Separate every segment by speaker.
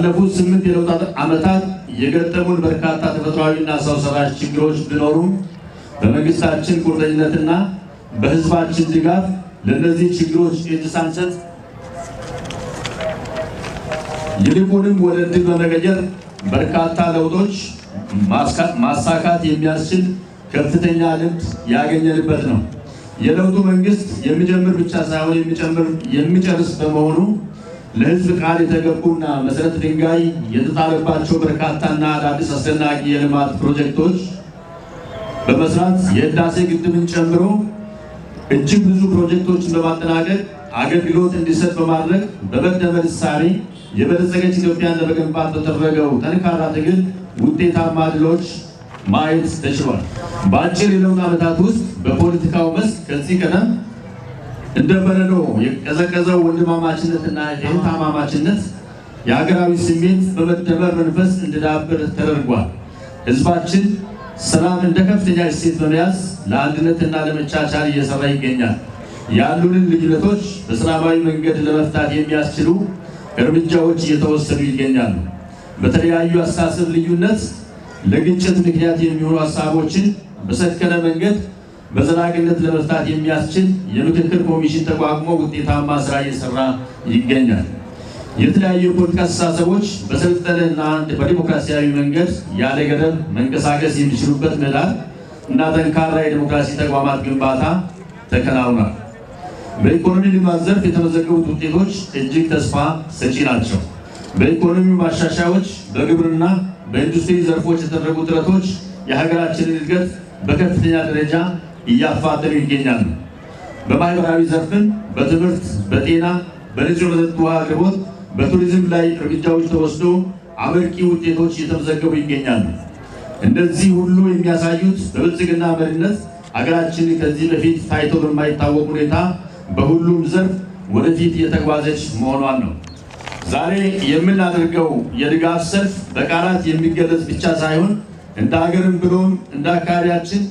Speaker 1: ባለፉት 8 የለውጥ ዓመታት የገጠሙን በርካታ ተፈጥሯዊና ሰው ሰራሽ ችግሮች ቢኖሩም በመንግስታችን ቁርጠኝነትና በህዝባችን ድጋፍ ለነዚህ ችግሮች እጅ ሳንሰጥ ይልቁንም ወደ ድል በመቀየር በርካታ ለውጦች ማሳካት የሚያስችል ከፍተኛ ልምድ ያገኘንበት ነው። የለውጡ መንግስት የሚጀምር ብቻ ሳይሆን የሚጨርስ በመሆኑ ለህዝብ ቃል የተገቡና መሰረት ድንጋይ የተጣለባቸው በርካታና አዳዲስ አስደናቂ የልማት ፕሮጀክቶች በመስራት የህዳሴ ግድብን ጨምሮ እጅግ ብዙ ፕሮጀክቶችን በማጠናቀቅ አገልግሎት እንዲሰጥ በማድረግ በመደመር እሳቤ የበለጸገች ኢትዮጵያን ለመገንባት በተደረገው ጠንካራ ትግል ውጤታማ ድሎች ማየት ተችሏል። በአጭር የለውጥ ዓመታት ውስጥ በፖለቲካው መስክ ከዚህ ቀደም እንደ በረዶ የቀዘቀዘው ወንድማማችነትና እህትማማችነት የሀገራዊ ስሜት በመደመር መንፈስ እንዲዳብር ተደርጓል። ህዝባችን ሰላም እንደ ከፍተኛ እሴት በመያዝ ለአንድነትና ለመቻቻል እየሰራ ይገኛል። ያሉንን ልዩነቶች በሰላማዊ መንገድ ለመፍታት የሚያስችሉ እርምጃዎች እየተወሰዱ ይገኛሉ። በተለያዩ አስተሳሰብ ልዩነት ለግጭት ምክንያት የሚሆኑ ሀሳቦችን በሰከነ መንገድ በዘላቂነት ለመፍታት የሚያስችል የምክክር ኮሚሽን ተቋቁሞ ውጤታማ ስራ እየሰራ ይገኛል። የተለያዩ የፖለቲካ አስተሳሰቦች በሰለጠነና በዲሞክራሲያዊ መንገድ ያለ ገደብ መንቀሳቀስ የሚችሉበት ምህዳር እና ጠንካራ የዲሞክራሲ ተቋማት ግንባታ ተከናውኗል። በኢኮኖሚ ልማት ዘርፍ የተመዘገቡት ውጤቶች እጅግ ተስፋ ሰጪ ናቸው። በኢኮኖሚ ማሻሻያዎች፣ በግብርና፣ በኢንዱስትሪ ዘርፎች የተደረጉ ጥረቶች የሀገራችንን እድገት በከፍተኛ ደረጃ እያፋጠኑ ይገኛሉ። በማህበራዊ ዘርፍም በትምህርት፣ በጤና፣ በንጹህ መጠጥ ውሃ አቅርቦት፣ በቱሪዝም ላይ እርምጃዎች ተወስዶ አመርቂ ውጤቶች እየተመዘገቡ ይገኛሉ። እነዚህ ሁሉ የሚያሳዩት በብልጽግና መሪነት ሀገራችን ከዚህ በፊት ታይቶ በማይታወቅ ሁኔታ በሁሉም ዘርፍ ወደፊት እየተጓዘች መሆኗን ነው። ዛሬ የምናደርገው የድጋፍ ሰልፍ በቃላት የሚገለጽ ብቻ ሳይሆን እንደ ሀገርም ብሎም እንደ አካባቢያችን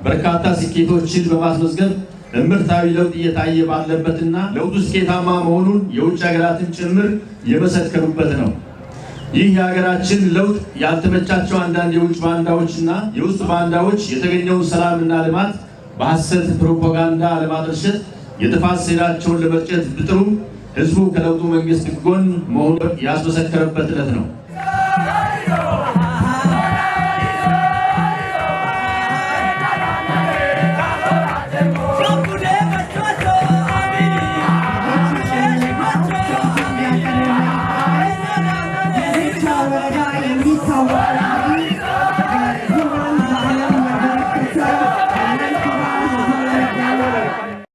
Speaker 1: በርካታ ስኬቶችን በማስመዝገብ እምርታዊ ለውጥ እየታየ ባለበትና ለውጡ ስኬታማ መሆኑን የውጭ ሀገራትን ጭምር የመሰከሩበት ነው። ይህ የሀገራችን ለውጥ ያልተመቻቸው አንዳንድ የውጭ ባንዳዎችና የውስጥ ባንዳዎች የተገኘውን ሰላምና ልማት በሐሰት ፕሮፓጋንዳ ለማጠልሸት የጥፋት ሴራቸውን ለመርጨት ቢጥሩም ህዝቡ ከለውጡ መንግስት ጎን መሆኑን ያስመሰከረበት ዕለት ነው።
Speaker 2: Wow.